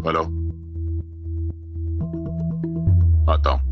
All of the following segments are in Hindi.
हेलो, आता हूं।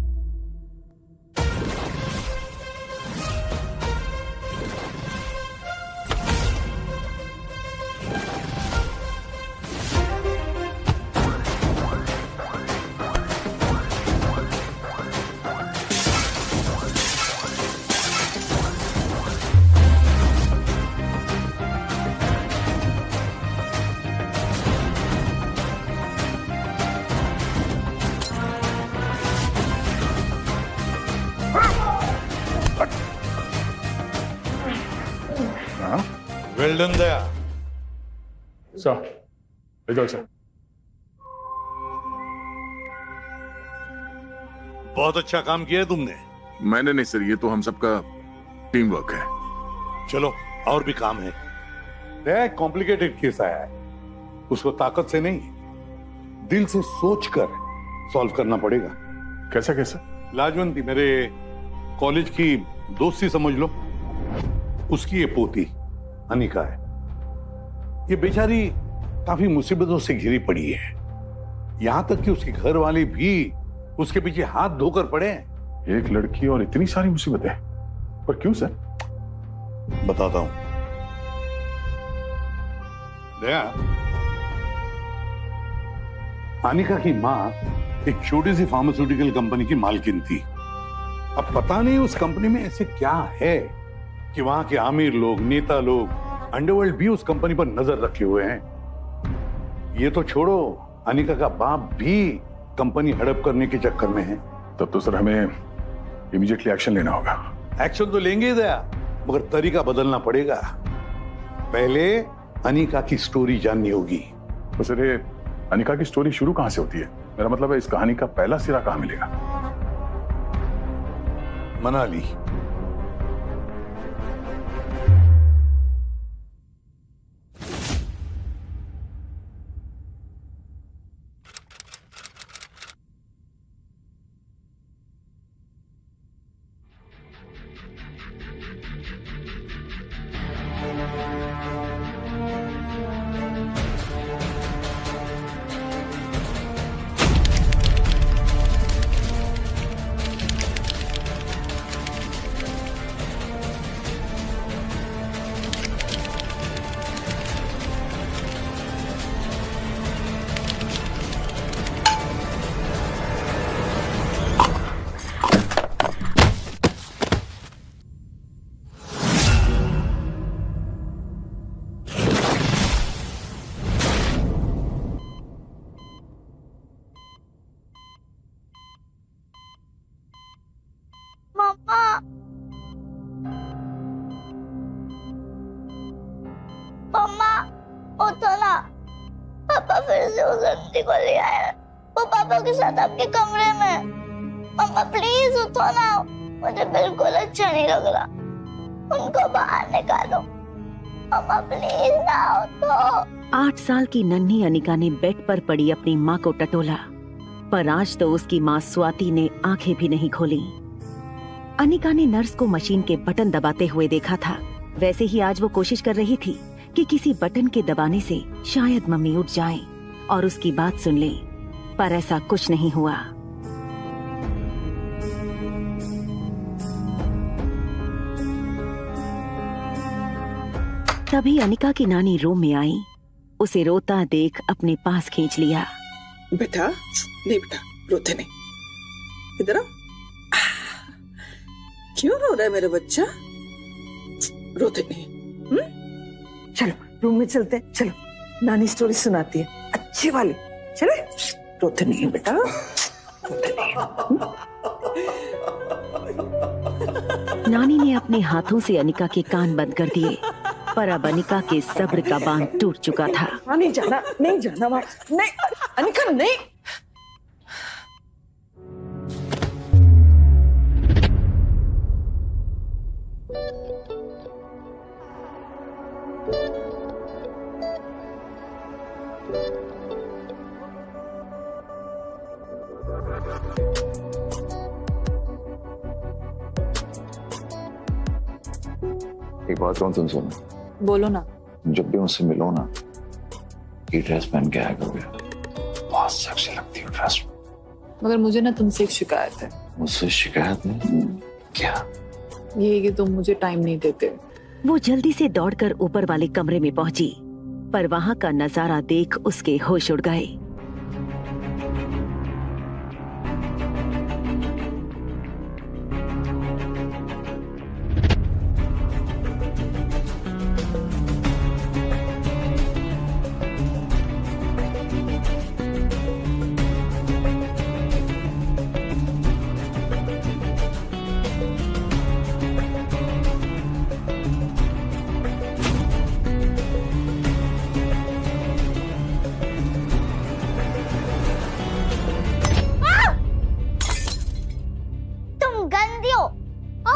Well done Daya. Sir, result sir. बहुत अच्छा काम किया है तुमने। मैंने नहीं सर, ये तो हम सबका टीम वर्क है। चलो, और भी काम है। दया, कॉम्प्लिकेटेड केस आया है, उसको ताकत से नहीं दिल से सोचकर सॉल्व करना पड़ेगा। कैसा कैसा? लाजवंती मेरे कॉलेज की दोस्ती समझ लो, उसकी ये पोती अनिका है। ये बेचारी काफी मुसीबतों से घिरी पड़ी है, यहां तक कि उसके घर वाले भी उसके पीछे हाथ धोकर पड़े हैं। एक लड़की और इतनी सारी मुसीबतें, पर क्यों सर? बताता हूं। दया, अनिका की मां एक छोटी सी फार्मास्यूटिकल कंपनी की मालकिन थी। अब पता नहीं उस कंपनी में ऐसे क्या है कि वहां के आमिर लोग, नेता लोग, अंडरवर्ल्ड भी उस कंपनी पर नजर रखे हुए हैं। ये तो छोड़ो, अनिका का बाप भी कंपनी हड़प करने के चक्कर में है। तब तो सर हमें इमीडिएटली एक्शन लेना होगा। एक्शन तो लेंगे ही दया, मगर तरीका बदलना पड़ेगा। पहले अनिका की स्टोरी जाननी होगी। तो सर, ये अनिका की स्टोरी शुरू कहां से होती है? मेरा मतलब है, इस कहानी का पहला सिरा कहां मिलेगा? मनाली। मम्मा, उठो ना। पापा फिर से उस आंटी को ले आया। वो पापा के साथ आपके कमरे में। मम्मा प्लीज उठो ना, मुझे बिल्कुल अच्छा नहीं लग रहा। उनको बाहर निकालो। मम्मा प्लीज ना, उठो। 8 साल की नन्ही अनिका ने बेड पर पड़ी अपनी माँ को टटोला, पर आज तो उसकी माँ स्वाति ने आंखें भी नहीं खोली। अनिका ने नर्स को मशीन के बटन दबाते हुए देखा था। वैसे ही आज वो कोशिश कर रही थी कि किसी बटन के दबाने से शायद मम्मी उठ जाए और उसकी बात सुन ले, पर ऐसा कुछ नहीं हुआ। तभी अनिका की नानी रूम में आई। उसे रोता देख अपने पास खींच लिया। बेटा, नहीं बेटा, रोते नहीं। इधर आओ। क्यों रो रहा है मेरा बच्चा? रोते नहीं। चलो रूम में चलते हैं। चलो, नानी स्टोरी सुनाती है, अच्छी वाली। चले, रोते नहीं बेटा, रोते नहीं। नानी ने अपने हाथों से अनिका के कान बंद कर दिए, पर अब अनिका के सब्र का बांध टूट चुका था। नहीं जाना, नहीं जाना वहां, नहीं अनिका, नहीं। एक बात कहूं तुम सुनो। बोलो ना। जब भी उनसे मिलो ना, ये ड्रेस पहन के आया करोगे। बहुत सेक्सी लगती हो ड्रेस में। मगर मुझे ना तुमसे एक शिकायत है। मुझसे शिकायत नहीं? क्या? ये कि तुम मुझे टाइम नहीं देते। वो जल्दी से दौड़कर ऊपर वाले कमरे में पहुंची, पर वहां का नजारा देख उसके होश उड़ गए।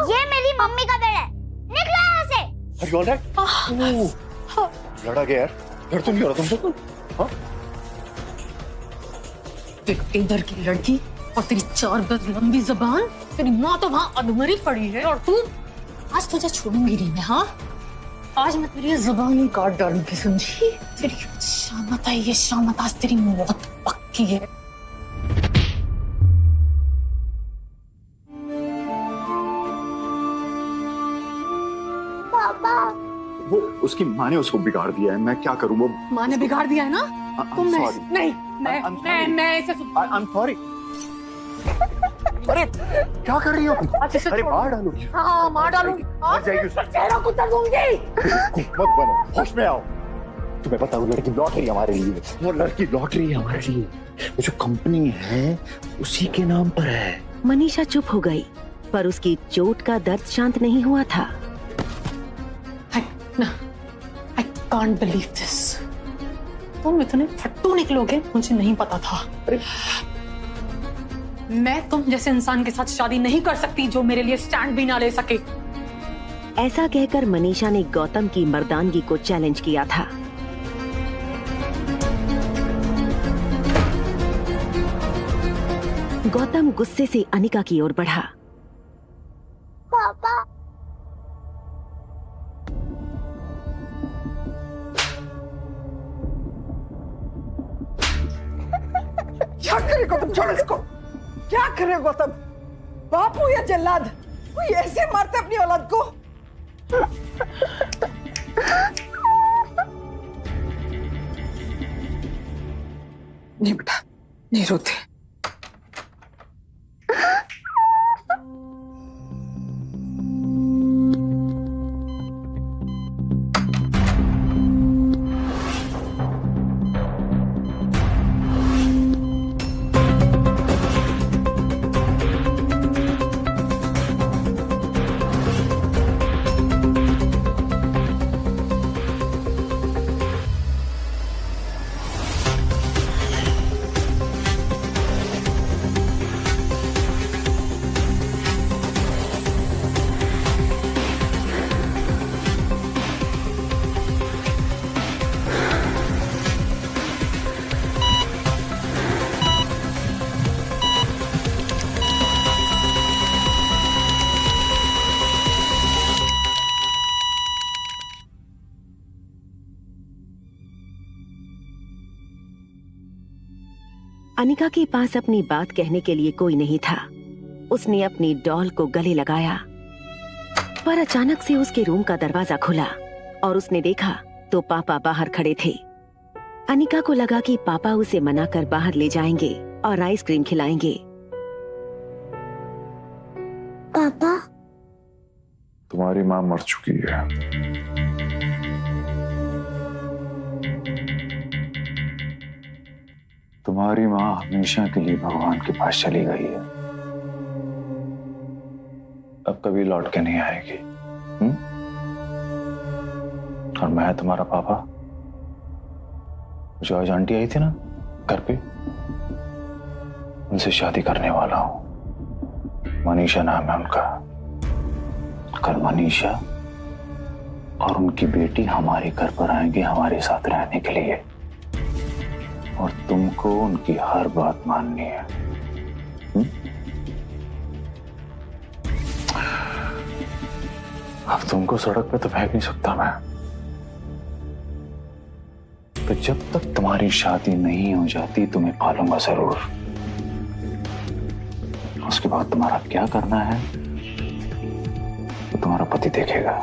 ये मेरी मम्मी का बेड है, निकलो यहाँ से। Are you all right? लड़ा गया यार, डर तो नहीं हो रहा तुमको? हाँ? देख इधर की लड़की और तेरी 4 गज लंबी जबान, तेरी माँ तो वहाँ अधमरी पड़ी है और तू, आज तुझे छोड़ूंगी नहीं मैं। हाँ, आज मैं तेरी जबान ही काट डालूंगी, समझी? तेरी शामत आई है, शामत, आज तेरी मौत पक्की है। पापा, वो उसकी माँ ने उसको बिगाड़ दिया है, मैं क्या करूँ? वो माँ ने बिगाड़ दिया है ना? तो I'm मैं sorry. नहीं, I'm sorry. मैं इसे I'm sorry. अरे क्या कर रही हो? अरे मार डालो। हाँ, मार डालूं। मर जाएगी उसका चेहरा कुत्ता दूंगी। मत बनो, होश में आओ। तुम्हें पता है वो लड़की लौट रही है हमारे लिए, वो लड़की लौट रही है हमारे लिए। वो जो कंपनी है उसी के नाम पर है। मनीषा चुप हो गई, पर उसकी चोट का दर्द शांत नहीं हुआ था। I can't believe this. तुम इतने फट्टू निकलोगे मुझे नहीं पता था। मैं तुम जैसे इंसान के साथ शादी नहीं कर सकती जो मेरे लिए स्टैंड भी ना ले सके। ऐसा कहकर मनीषा ने गौतम की मर्दानगी को चैलेंज किया था। गौतम गुस्से से अनिका की ओर बढ़ा। पापा, क्या करे गौतम? छोड़ इसको। क्या करे गौतम? बापू या जल्लाद कोई ऐसे मारते अपनी औलाद को? नहीं बेटा, नहीं रोते। अनिका के पास अपनी बात कहने के लिए कोई नहीं था। उसने अपनी डॉल को गले लगाया, पर अचानक से उसके रूम का दरवाजा खुला और उसने देखा तो पापा बाहर खड़े थे। अनिका को लगा कि पापा उसे मनाकर बाहर ले जाएंगे और आइसक्रीम खिलाएंगे। पापा, तुम्हारी माँ मर चुकी है। तुम्हारी माँ हमेशा के लिए भगवान के पास चली गई है, अब कभी लौट के नहीं आएगी। और मैं तुम्हारा पापा, जो आज आंटी आई थी ना घर पे, उनसे शादी करने वाला हूं। मनीषा नाम है उनका। कल मनीषा और उनकी बेटी हमारे घर पर आएंगे हमारे साथ रहने के लिए, और तुमको उनकी हर बात माननी है। अब तुमको सड़क पे तो फेंक नहीं सकता मैं, तो जब तक तुम्हारी शादी नहीं हो जाती तुम्हें पालूंगा जरूर। उसके बाद तुम्हारा क्या करना है तो तुम्हारा पति देखेगा।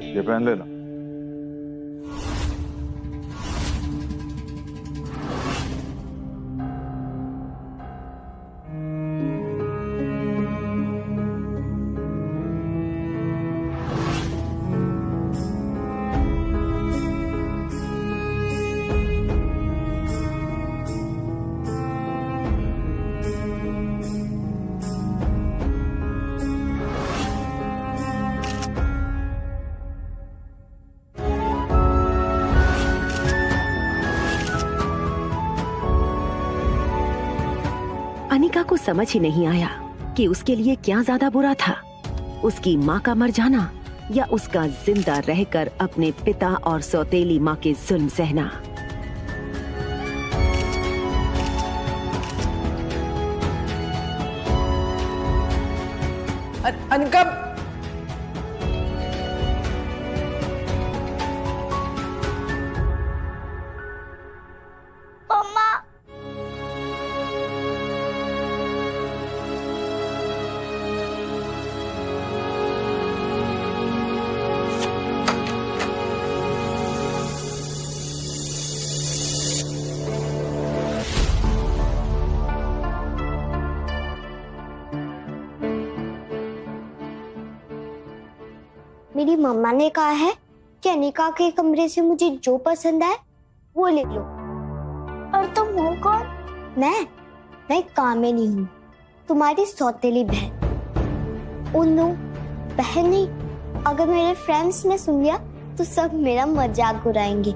ये पहन लेना। अनिका को समझ ही नहीं आया कि उसके लिए क्या ज्यादा बुरा था, उसकी माँ का मर जाना या उसका जिंदा रहकर अपने पिता और सौतेली माँ के जुल्म सहना। अनिका, मम्मा मेरी मम्मा ने कहा है कि अनिका के कमरे से मुझे जो पसंद आए वो ले लो। और तुम हो कौन? मैं कामिनी हूँ, तुम्हारी सौतेली बहन। उन्नू बहन नहीं, अगर मेरे फ्रेंड्स ने सुन लिया तो सब मेरा मजाक उड़ाएंगे।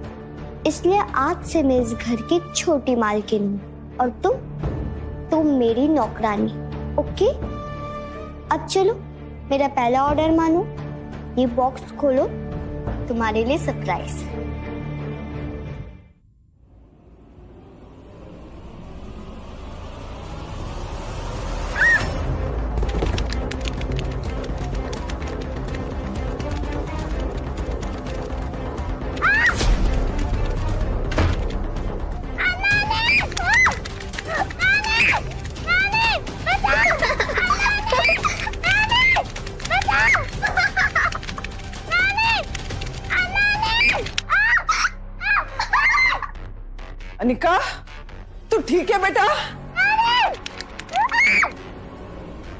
इसलिए आज से मैं इस घर की छोटी मालकिन हूँ और तुम मेरी नौकरानी। ओके, अब चलो मेरा पहला ऑर्डर मानो। ये बॉक्स खोलो, तुम्हारे लिए सरप्राइज। अनिका, तू ठीक है बेटा?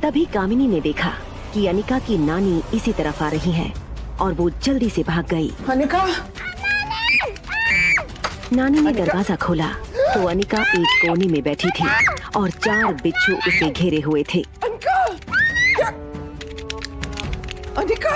तभी कामिनी ने देखा कि अनिका की नानी इसी तरफ आ रही है और वो जल्दी से भाग गई। अनिका, नानी ने दरवाजा खोला तो अनिका एक कोने में बैठी थी और 4 बिच्छू उसे घेरे हुए थे। अनिका, क्या? अनिका,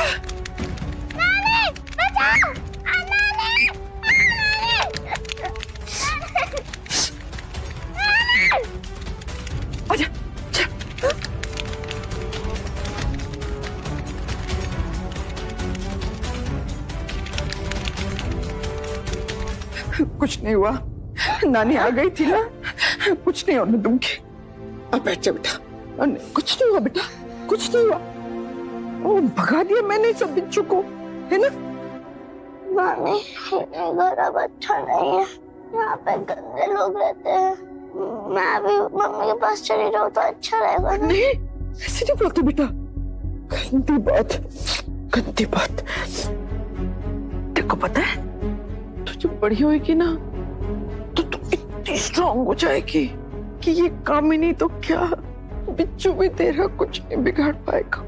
कुछ नहीं हुआ, नानी आ गई थी ना, कुछ नहीं होने दूंगी। अब बैठ जा बेटा, कुछ नहीं हुआ बेटा, कुछ नहीं हुआ। ओ, भगा दिया मैंने सब बिच्छू को, है ना? मामी, ये घर अब अच्छा नहीं है, यहाँ पे गंदे लोग रहते हैं। मैं अभी मम्मी के पास चली जाऊँ तो अच्छा रहेगा ना? नहीं, ऐसे नहीं बोलते बेटा, गंदी बात, गंदी बात। तेरे को पता है, तू जब बड़ी होगी ना तो तू इतनी स्ट्रांग हो जाएगी कि ये कामिनी तो क्या, बिच्छू भी तेरा कुछ नहीं बिगाड़ पाएगा।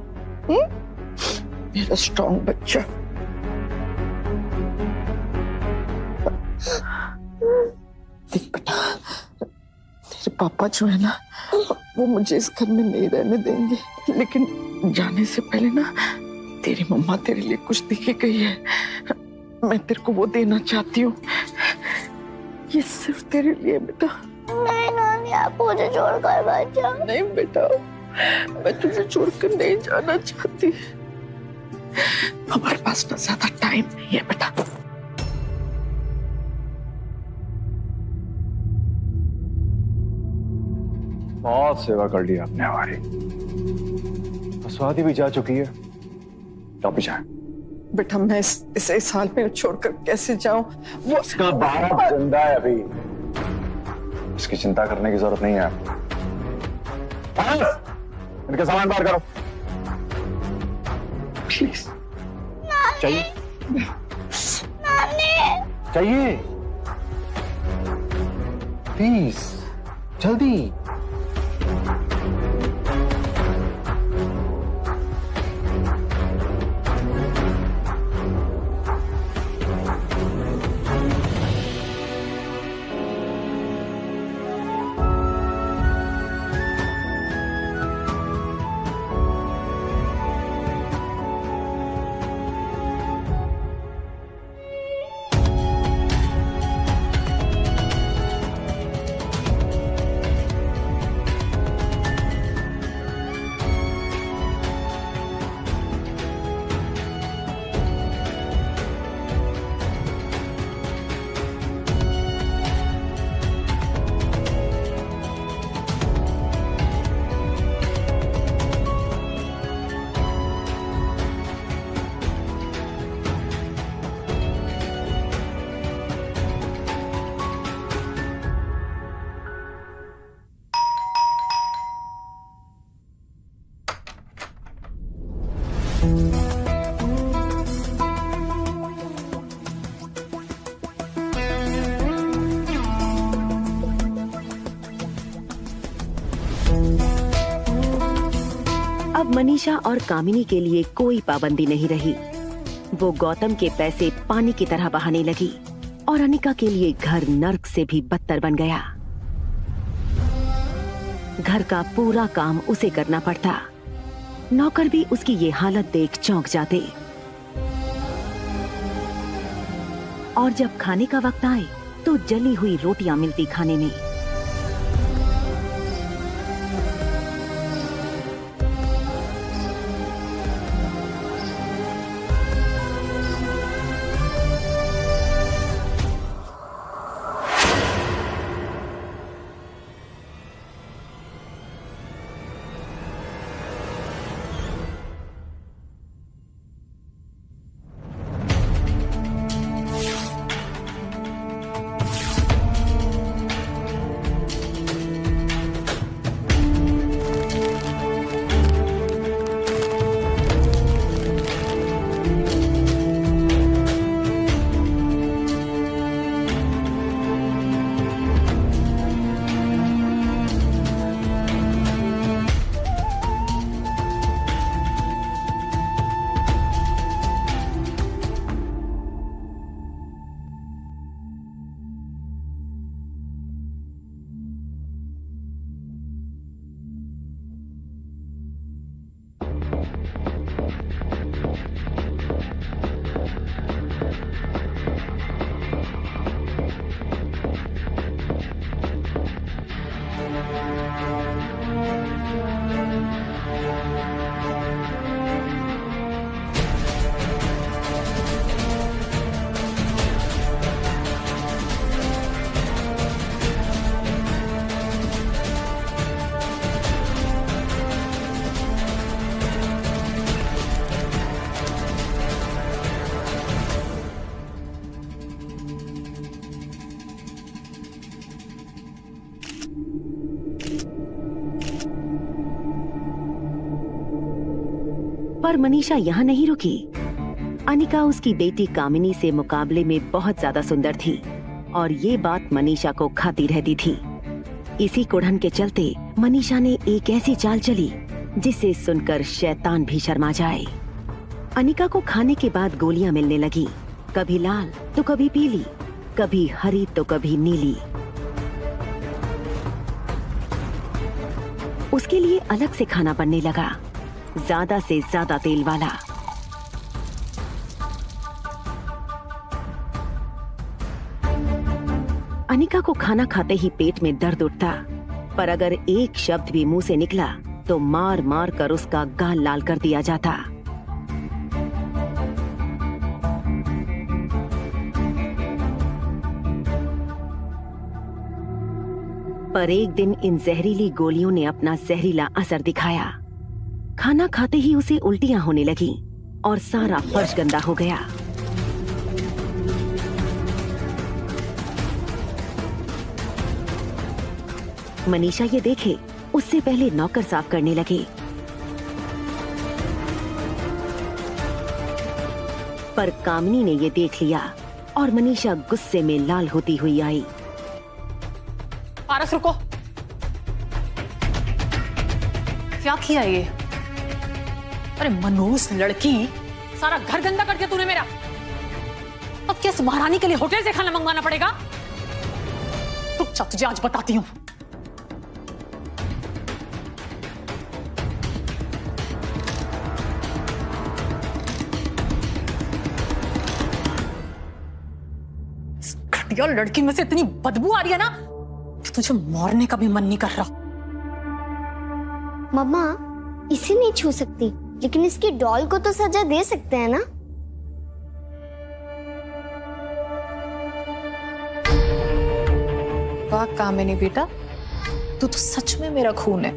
मेरा स्ट्रांग बच्चा। देख बेटा, तेरे पापा जो है ना, वो मुझे इस घर में नहीं रहने देंगे, लेकिन जाने से पहले ना तेरी मम्मा तेरे लिए कुछ देके गई है, मैं तेरे को वो देना चाहती हूँ। ये सिर्फ तेरे लिए बेटा। नहीं नानी, आप मुझे छोड़कर मत जाओ। नहीं बेटा, मैं तुझे छोड़कर नहीं जाना चाहती। हमारे पास ना ज्यादा टाइम नहीं है बेटा। बहुत सेवा कर ली आपने हमारी। स्वाति भी जा चुकी है, आप भी जाएं। बेटा मैं इस हाल में छोड़कर कैसे जाऊं? वो उसका बाप जिंदा है अभी, इसकी चिंता करने की जरूरत नहीं है। इनका सामान बाहर करो प्लीज। चाहिए चाहिए प्लीज जल्दी। अब मनीषा और कामिनी के लिए कोई पाबंदी नहीं रही। वो गौतम के पैसे पानी की तरह बहाने लगी और अनिका के लिए घर नर्क से भी बदतर बन गया। घर का पूरा काम उसे करना पड़ता। नौकर भी उसकी ये हालत देख चौंक जाते। और जब खाने का वक्त आए तो जली हुई रोटियां मिलती खाने में। पर मनीषा यहाँ नहीं रुकी। अनिका उसकी बेटी कामिनी से मुकाबले में बहुत ज्यादा सुंदर थी और ये बात मनीषा को खाती रहती थी। इसी कुढ़न के चलते मनीषा ने एक ऐसी चाल चली जिसे सुनकर शैतान भी शर्मा जाए। अनिका को खाने के बाद गोलियां मिलने लगी, कभी लाल तो कभी पीली, कभी हरी तो कभी नीली। उसके लिए अलग से खाना बनने लगा, ज्यादा से ज्यादा तेल वाला। अनिका को खाना खाते ही पेट में दर्द उठता, पर अगर एक शब्द भी मुंह से निकला तो मार मार कर उसका गाल लाल कर दिया जाता। पर एक दिन इन जहरीली गोलियों ने अपना जहरीला असर दिखाया। खाना खाते ही उसे उल्टियां होने लगी और सारा फर्श गंदा हो गया। मनीषा ये देखे उससे पहले नौकर साफ करने लगे, पर कामिनी ने ये देख लिया और मनीषा गुस्से में लाल होती हुई आई। पारस रुको, क्या किया ये? अरे मनोज लड़की, सारा घर गंदा करके तूने मेरा। अब क्या इस महारानी के लिए होटल से खाना मंगवाना पड़ेगा? रुक जा, तुझे आज बताती हूँ। इस घटिया लड़की में से इतनी बदबू आ रही है ना कि तुझे मारने का भी मन नहीं कर रहा। मम्मा, इसे नहीं छू सकती, लेकिन इसकी डॉल को तो सजा दे सकते हैं ना? वाह कामिनी बेटा, तू तो सच में मेरा खून है।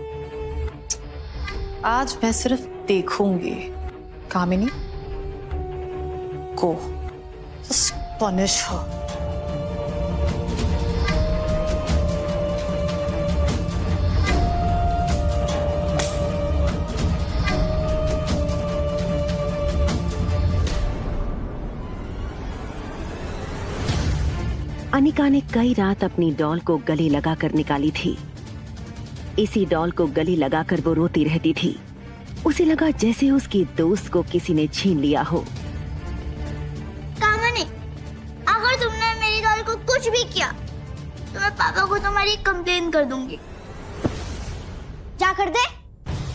आज मैं सिर्फ देखूंगी। कामिनी, गो, पनिश her। अनिका ने कई रात अपनी डॉल को गले लगाकर निकाली थी। इसी डॉल को गले लगाकर वो रोती रहती थी। उसे लगा जैसे उसकी दोस्त को किसी ने छीन लिया हो। कामिनी, अगर तुमने मेरी डॉल को कुछ भी किया तो मैं पापा को तुम्हारी कंप्लेन कर दूंगी। क्या कर दे?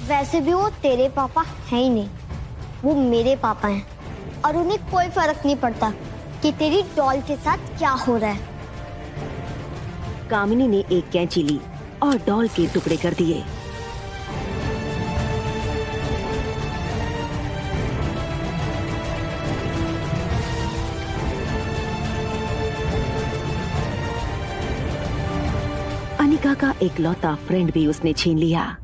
वैसे भी वो तेरे पापा है ही नहीं, वो मेरे पापा हैं और उन्हें कोई फर्क नहीं पड़ता कि तेरी डॉल के साथ क्या हो रहा है। कामिनी ने एक कैंची ली और डॉल के टुकड़े कर दिए। अनिका का इकलौता फ्रेंड भी उसने छीन लिया।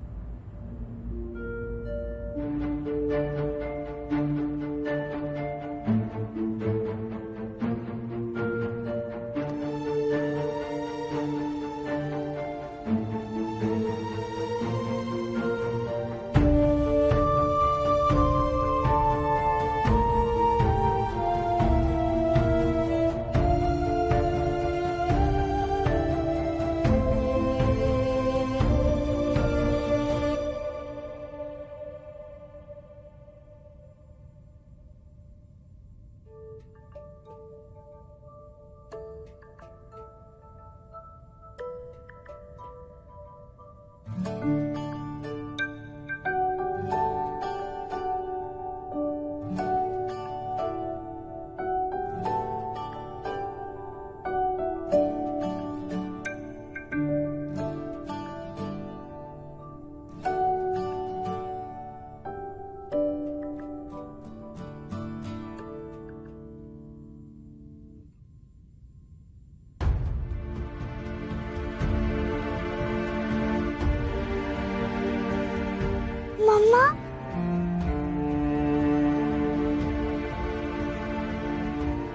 मम्मा,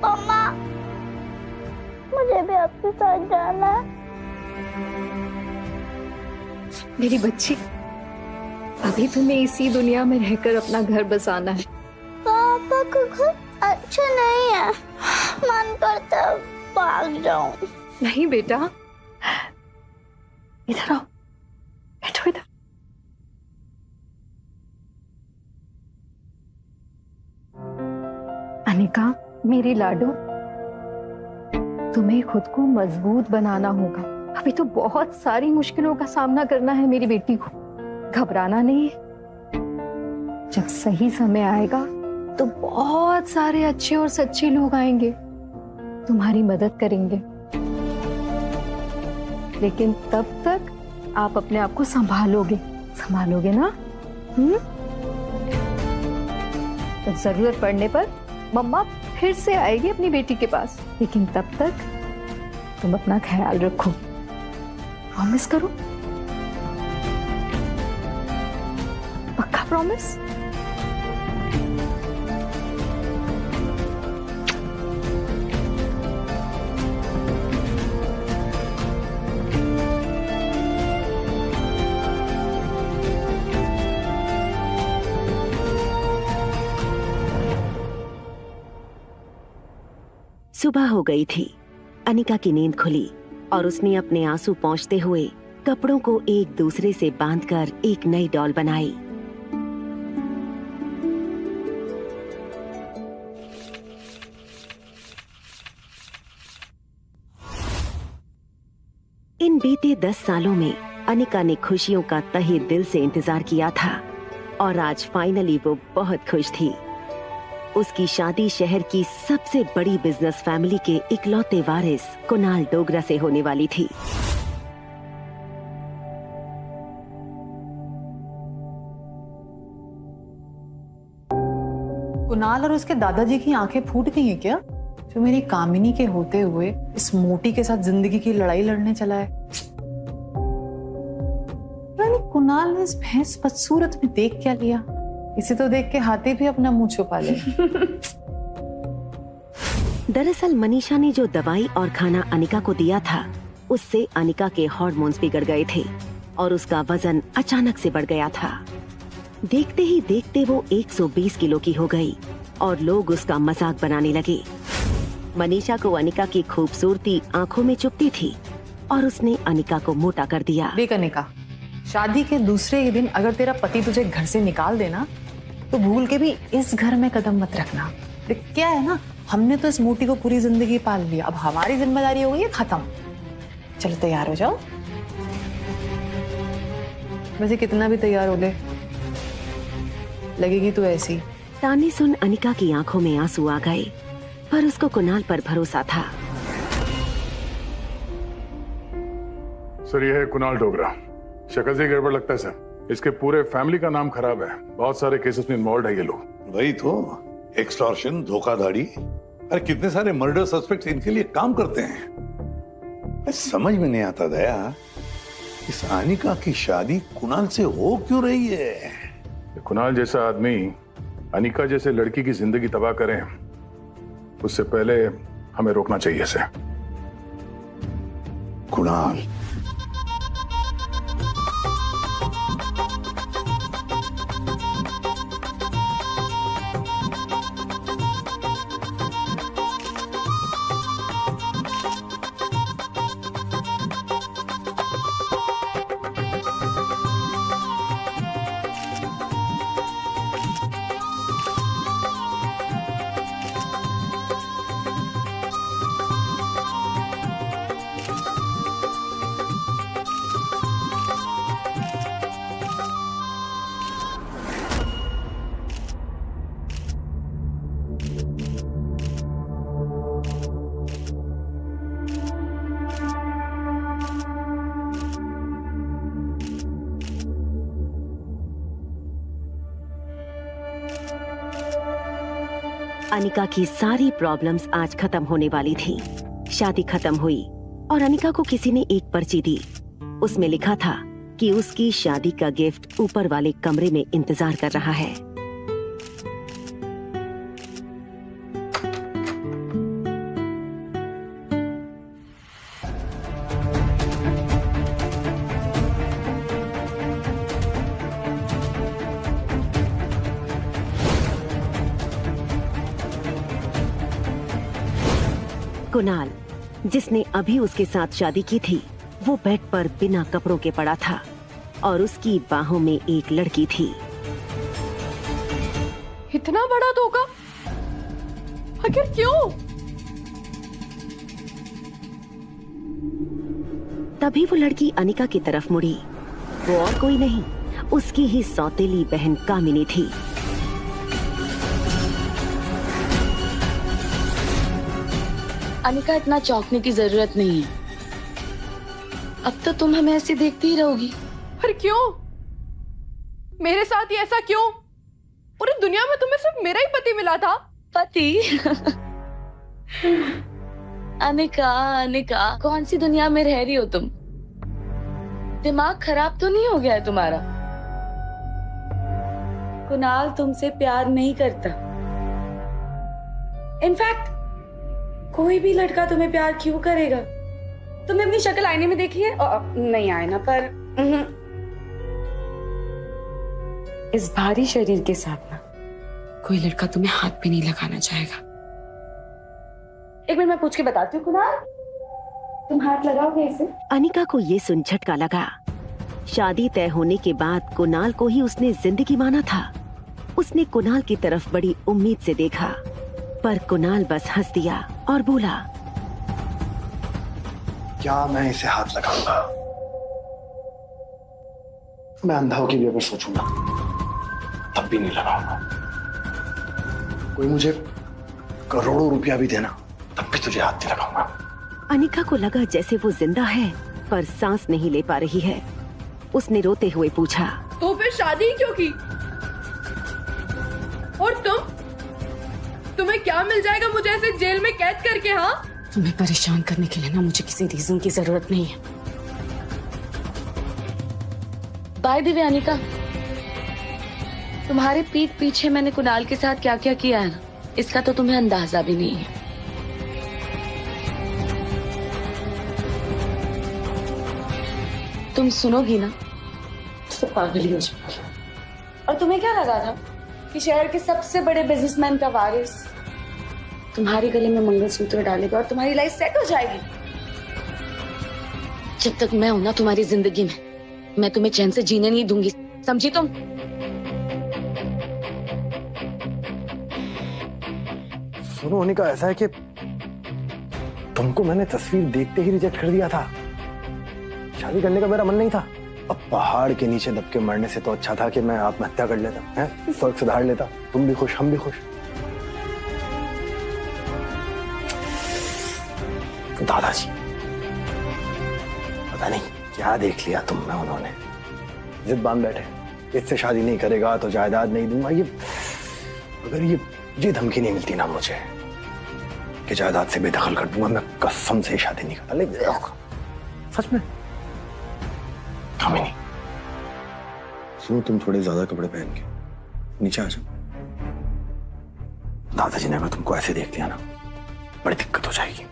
मम्मा, मुझे भी आपके साथ जाना है। मेरी बच्ची, अभी तुम्हें इसी दुनिया में रहकर अपना घर बसाना है। पापा का घर अच्छा नहीं है, मन करता है भाग जाऊं। नहीं बेटा, इधर आओ, बैठो इधर। अनिका, मेरी लाडो, तुम्हें खुद को मजबूत बनाना होगा। अभी तो बहुत सारी मुश्किलों का सामना करना है मेरी बेटी को। घबराना नहीं है। जब सही समय आएगा तो बहुत सारे अच्छे और सच्चे लोग आएंगे, तुम्हारी मदद करेंगे। लेकिन तब तक आप अपने आप को संभालोगे ना? तो जरूरत पड़ने पर मम्मा फिर से आएगी अपनी बेटी के पास, लेकिन तब तक तुम अपना ख्याल रखो। प्रॉमिस करो, पक्का प्रॉमिस? सुबह हो गई थी। अनिका की नींद खुली और उसने अपने आंसू पोंछते हुए कपड़ों को एक दूसरे से बांधकर एक नई डॉल बनाई। इन बीते 10 सालों में अनिका ने खुशियों का तहे दिल से इंतजार किया था और आज फाइनली वो बहुत खुश थी। उसकी शादी शहर की सबसे बड़ी बिजनेस फैमिली के इकलौते वारिस कुणाल डोगरा से होने वाली थी। कुणाल और उसके दादाजी की आंखें फूट गई हैं क्या, जो मेरी कामिनी के होते हुए इस मोटी के साथ जिंदगी की लड़ाई लड़ने चला है? यानी कुणाल ने इस भैंस बदसूरत में देख क्या लिया? इसे तो देख के हाथी भी अपना मुंह छुपा ले। दरअसल मनीषा ने जो दवाई और खाना अनिका को दिया था, उससे अनिका के हार्मोन्स बिगड़ गए थे और उसका वजन अचानक से बढ़ गया था। देखते ही देखते वो 120 किलो की हो गई और लोग उसका मजाक बनाने लगे। मनीषा को अनिका की खूबसूरती आंखों में चुभती थी और उसने अनिका को मोटा कर दिया। देख अनिका, शादी के दूसरे ही दिन अगर तेरा पति तुझे घर से निकाल देना तो भूल के भी इस घर में कदम मत रखना। देख क्या है ना, हमने तो इस मोटी को पूरी जिंदगी पाल लिया, अब हमारी जिम्मेदारी हो गई है खत्म। चलो तैयार हो जाओ। वैसे कितना भी तैयार हो ले, लगेगी तू ऐसी। ताने सुन अनिका की आंखों में आंसू आ गए, पर उसको कुणाल पर भरोसा था। सर ये है कुणाल डोगरा। शक्ल से गड़बड़ लगता है सर, इसके पूरे फैमिली का नाम खराब है, बहुत सारे केसेस में इन्वॉल्व है ये लोग। वही तो, एक्सटॉर्शन, धोखाधड़ी, अरे कितने सारे मर्डर सस्पेक्ट्स इनके लिए काम करते हैं। समझ में नहीं आता दया, इस अनिका की शादी कुणाल से हो क्यों रही है? कुणाल जैसा आदमी अनिका जैसे लड़की की जिंदगी तबाह करे, उससे पहले हमें रोकना चाहिए इसे। कुणाल अनिका की सारी प्रॉब्लम्स आज खत्म होने वाली थी। शादी खत्म हुई और अनिका को किसी ने एक पर्ची दी। उसमें लिखा था कि उसकी शादी का गिफ्ट ऊपर वाले कमरे में इंतजार कर रहा है। कुणाल, जिसने अभी उसके साथ शादी की थी, वो बेड पर बिना कपड़ों के पड़ा था और उसकी बाहों में एक लड़की थी। इतना बड़ा धोखा, आखिर क्यों? तभी वो लड़की अनिका की तरफ मुड़ी। वो और कोई नहीं, उसकी ही सौतेली बहन कामिनी थी। अनिका, इतना चौंकने की जरूरत नहीं है। अब तो तुम हमें ऐसे देखती ही रहोगी। पर क्यों? मेरे साथ ही ऐसा क्यों? पूरी दुनिया में तुम्हें सिर्फ मेरा ही पति मिला था। पति? अनिका, अनिका, कौन सी दुनिया में रह रही हो तुम? दिमाग खराब तो नहीं हो गया है तुम्हारा? कुणाल तुमसे प्यार नहीं करता। इनफैक्ट कोई भी लड़का तुम्हें प्यार क्यों करेगा? तुमने अपनी शक्ल आईने में देखी है? नहीं आईना पर इस भारी शरीर के साथ ना कोई लड़का तुम्हें हाथ पे नहीं लगाना चाहेगा। एक मिनट मैं पूछ के बताती हूँ। कुणाल, तुम हाथ लगाओगे इसे? अनिका को ये सुन झटका लगा। शादी तय होने के बाद कुणाल को ही उसने जिंदगी माना था। उसने कुणाल की तरफ बड़ी उम्मीद से देखा, पर कुणाल बस हंस दिया और बोला, क्या मैं इसे हाथ लगाऊंगा? मैं अंधा होकर भी अगर सोचूंगा तब भी नहीं लगाऊंगा। कोई मुझे करोड़ों रुपया भी देना तब भी तुझे हाथ नहीं लगाऊंगा। अनिका को लगा जैसे वो जिंदा है पर सांस नहीं ले पा रही है। उसने रोते हुए पूछा, तो फिर शादी क्यों की? और तुम्हें क्या मिल जाएगा मुझे ऐसे जेल में कैद करके? हाँ, तुम्हें परेशान करने के लिए ना मुझे किसी रीजन की जरूरत नहीं है। बाय द वे अनिका, तुम्हारे पीठ पीछे मैंने कुणाल के साथ क्या क्या किया है ना, इसका तो तुम्हें अंदाजा भी नहीं है। तुम सुनोगी ना तो पागल ही हो जाओगी। और तुम्हें क्या लगा था कि शहर के सबसे बड़े बिजनेसमैन का वारिस तुम्हारे गले में मंगलसूत्र डालेगा और तुम्हारी लाइफ सेट हो जाएगी? जब तक मैं हूं ना तुम्हारी जिंदगी में, मैं तुम्हें चैन से जीने नहीं दूंगी, समझी तुम? सुनो अनिका, ऐसा है कि तुमको मैंने तस्वीर देखते ही रिजेक्ट कर दिया था। शादी करने का मेरा मन नहीं था। अब पहाड़ के नीचे दब के मरने से तो अच्छा था कि मैं आत्महत्या कर लेता, हैं? स्वर्ग सुधार लेता। तुम भी खुश, हम भी खुश। दादाजी, पता नहीं क्या देख लिया तुम में उन्होंने। जिद बांध बैठे, इससे शादी नहीं करेगा तो जायदाद नहीं दूंगा। अगर ये धमकी नहीं मिलती ना मुझे कि जायदाद से बेदखल कर दूंगा, मैं कसम से शादी नहीं करता। लेकिन सच में हमें नहीं। सुनो, तुम थोड़े ज्यादा कपड़े पहन के नीचे आ जाओ। दादाजी ने अगर तुमको ऐसे देख लिया ना, बड़ी दिक्कत हो जाएगी।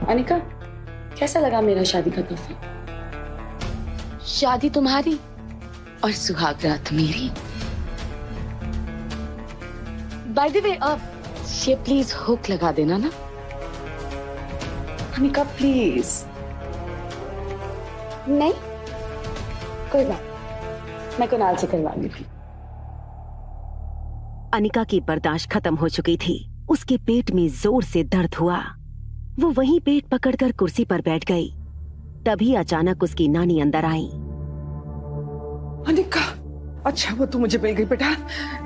अनिका, कैसा लगा मेरा शादी का तोहफा? शादी तुम्हारी और सुहाग रात मेरी। बाय द वे, ये प्लीज हुक लगा देना ना। अनिका प्लीज। नहीं, कोई बात, मैं कुणाल से करवा लूंगी। अनिका की बर्दाश्त खत्म हो चुकी थी। उसके पेट में जोर से दर्द हुआ। वो वहीं पेट पकड़कर कुर्सी पर बैठ गई। तभी अचानक उसकी नानी अंदर आई। अनिका, अच्छा वो तो मुझे मिल गई बेटा।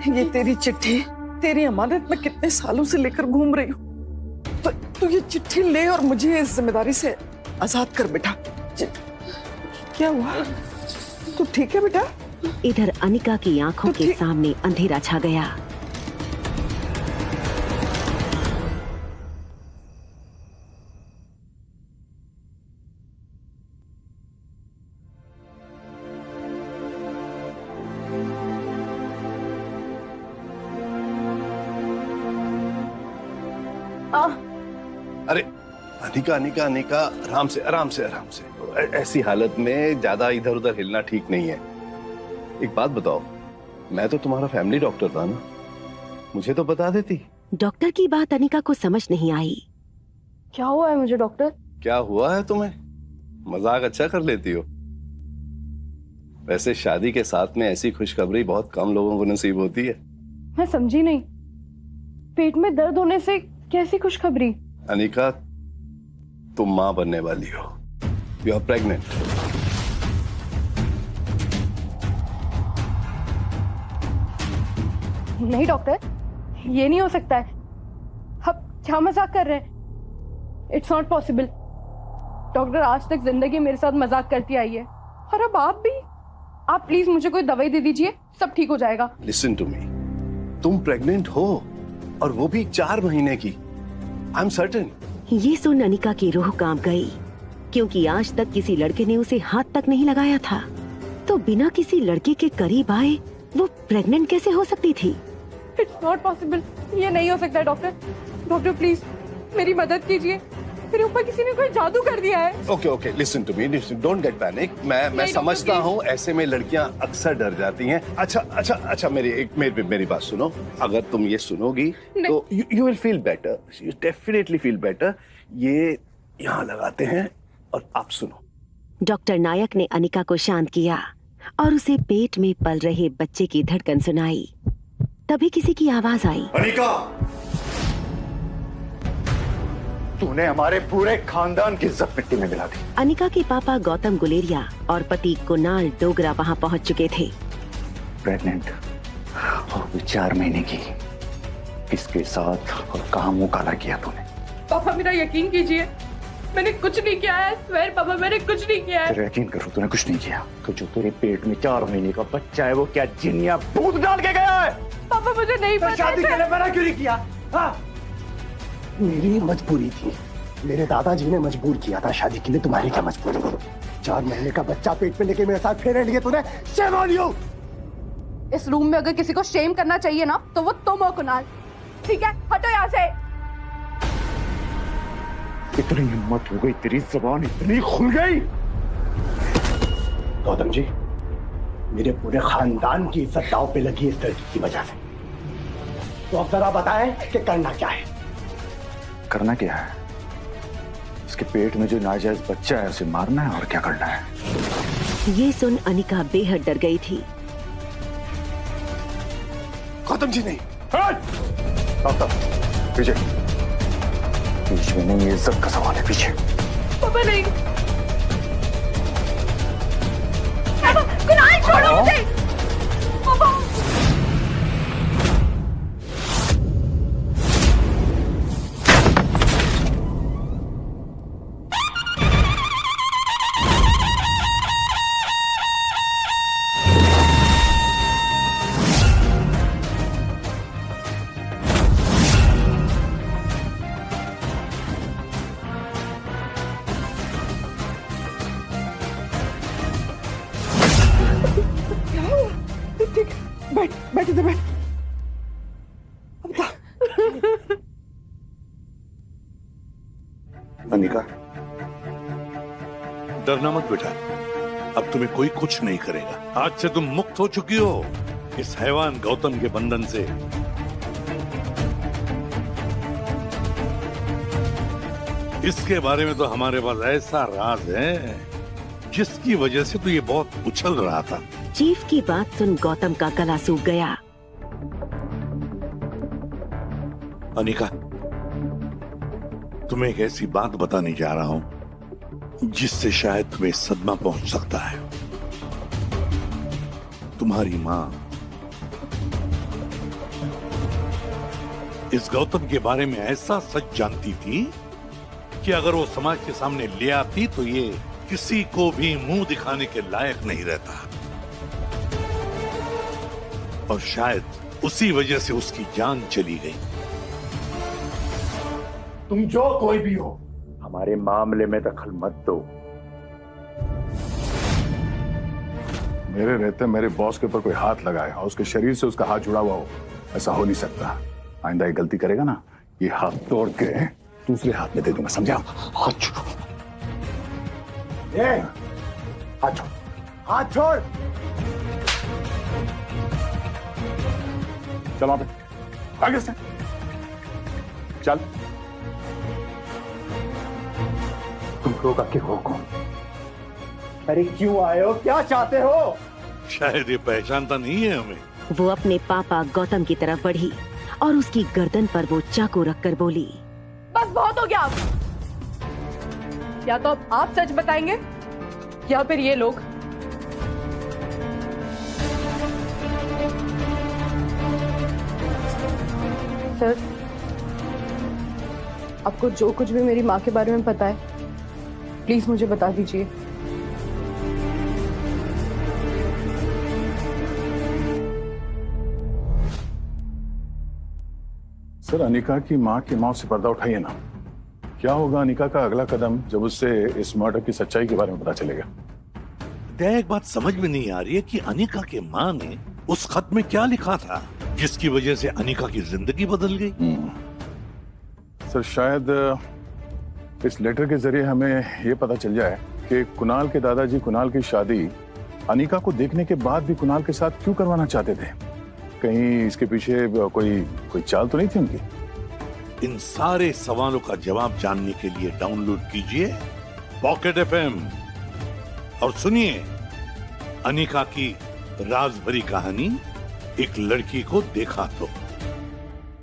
ये तेरी चिट्ठी, तेरी अमानत मैं कितने सालों से लेकर घूम रही हूँ। तो तू ये चिट्ठी ले और मुझे इस जिम्मेदारी से आजाद कर बेटा। क्या हुआ? तू ठीक है बेटा? इधर अनिका की आंखों के सामने अंधेरा छा गया। अरे अनिका अनिका अनिका, आराम से आराम से आराम से। ऐसी हालत में ज्यादा इधर उधर हिलना ठीक नहीं है। एक बात बताओ, मैं तो तुम्हारा फैमिली डॉक्टर था ना, मुझे तो बता देती। डॉक्टर की बात अनिका को समझ नहीं आई। क्या हुआ है मुझे डॉक्टर? क्या हुआ है तुम्हें? मजाक अच्छा कर लेती हो। वैसे शादी के साथ में ऐसी खुशखबरी बहुत कम लोगों को नसीब होती है। मैं समझी नहीं, पेट में दर्द होने से कैसी खुशखबरी? अनिका, तुम मां बनने वाली हो। You are pregnant. नहीं डॉक्टर, ये नहीं हो सकता है। आप क्या मजाक कर रहे हैं? It's not possible. डॉक्टर आज तक जिंदगी मेरे साथ मजाक करती आई है, और अब आप भी। आप प्लीज मुझे कोई दवाई दे दीजिए, सब ठीक हो जाएगा। लिसन टू मी, तुम प्रेग्नेंट हो और वो भी 4 महीने की। I am certain. ये सुन अनिका की रूह कांप गई, क्योंकि आज तक किसी लड़के ने उसे हाथ तक नहीं लगाया था। तो बिना किसी लड़के के करीब आए वो प्रेग्नेंट कैसे हो सकती थी? इट्स नॉट पॉसिबल, ये नहीं हो सकता। डॉक्टर, डॉक्टर प्लीज मेरी मदद कीजिए, मेरे ऊपर किसी ने कोई जादू कर दिया है। Okay okay, listen to me, don't get panic. मैं समझता हूँ ऐसे में लड़कियां अक्सर डर जाती हैं। अच्छा मेरी बात सुनो। अगर तुम ये सुनोगी तो you will feel better, you definitely feel better. ये यहाँ लगाते हैं और आप सुनो। डॉक्टर नायक ने अनिका को शांत किया और उसे पेट में पल रहे बच्चे की धड़कन सुनाई। तभी किसी की आवाज आई, अनिका, तूने हमारे पूरे खानदान की इज्जत मिट्टी में मिला दी। अनिका के पापा गौतम गुलेरिया और पति कुणाल डोगरा वहां पहुंच चुके थे। प्रेग्नेंट और 4 महीने की, किसके साथ और कहां मुंह काला किया तूने? पापा मेरा यकीन कीजिए, मैंने कुछ नहीं किया है। स्वेर पापा, मैंने कुछ नहीं किया है। तेरा यकीन करो, तूने कुछ नहीं किया। तो जो तेरे पेट में 4 महीने का बच्चा है वो क्या जिन या भूत डाल के गया है? पापा मुझे नहीं पता। शादी के लिए मना क्यों नहीं किया? हाँ? मेरी मजबूरी थी, मेरे दादाजी ने मजबूर किया था शादी के लिए। तुम्हारी क्या मजबूरी थी? 4 महीने का बच्चा पेट पे लेके मेरे साथ फेरे लिए तूने। Shame on you. इस रूम में अगर किसी को शेम करना चाहिए ना तो वो तुम हो कुणाल। ठीक है, हटो यहाँ से। इतनी हिम्मत हो गई, तेरी जबान इतनी खुल गई। गौतम जी, मेरे पूरे खानदान की इज्जत दांव पे लगी इस लड़की की वजह से। तो अब जरा बताएं कि करना क्या है? करना क्या है? इसके पेट में जो नाजायज बच्चा है उसे मारना है, और क्या करना है। ये सुन अनिका बेहद डर गई थी। गौतम जी नहीं। पीछे बीच में नहीं, इज्जत का सवाल है। पीछे। पापा नहीं। पापा, कुणाल छोड़ो मुझे। पापा। बैठ इधर बैठ। अनिका, डरना मत बेटा, अब तुम्हें कोई कुछ नहीं करेगा। आज से तुम मुक्त हो चुकी हो इस हैवान गौतम के बंधन से। इसके बारे में तो हमारे पास ऐसा राज है जिसकी वजह से तो ये बहुत उछल रहा था। चीफ की बात सुन गौतम का गला सूख गया। अनिका, तुम्हें एक ऐसी बात बताने जा रहा हूं जिससे शायद तुम्हें सदमा पहुंच सकता है। तुम्हारी मां इस गौतम के बारे में ऐसा सच जानती थी कि अगर वो समाज के सामने ले आती तो ये किसी को भी मुंह दिखाने के लायक नहीं रहता, और शायद उसी वजह से उसकी जान चली गई। तुम जो कोई भी हो, हमारे मामले में दखल मत दो। मेरे रहते मेरे बॉस के ऊपर कोई हाथ लगाए और उसके शरीर से उसका हाथ जुड़ा हुआ हो, ऐसा हो नहीं सकता। आइंदा ये गलती करेगा ना, ये हाथ तोड़ के दूसरे हाथ में दे दूंगा, समझा? हाथ छोड़, हाथ छोड़, हाथ छोड़। चल वहां पे, आगे से चल। तुम लोग आके हो कौन? अरे क्यों आए हो? क्या चाहते हो? शायद ये पहचानता नहीं है हमें। वो अपने पापा गौतम की तरफ बढ़ी और उसकी गर्दन पर वो चाकू रखकर बोली, बस बहुत हो गया अब। या तो अब आप सच बताएंगे या फिर ये लोग। आपको जो कुछ भी मेरी माँ के बारे में पता है प्लीज मुझे बता दीजिए। सर, अनिका की माँ के मौत से पर्दा उठाइए ना। क्या होगा अनिका का अगला कदम जब उससे इस मर्डर की सच्चाई के बारे में पता चलेगा? एक बात समझ में नहीं आ रही है कि अनिका के माँ ने उस खत में क्या लिखा था जिसकी वजह से अनिका की जिंदगी बदल गई। सर, शायद इस लेटर के जरिए हमें ये पता चल जाए कि कुणाल के दादाजी कुणाल की शादी अनिका को देखने के बाद भी कुणाल के साथ क्यों करवाना चाहते थे। कहीं इसके पीछे कोई चाल तो नहीं थी उनकी? इन सारे सवालों का जवाब जानने के लिए डाउनलोड कीजिए पॉकेट FM और सुनिए अनिका की राज भरी कहानी, एक लड़की को देखा तो।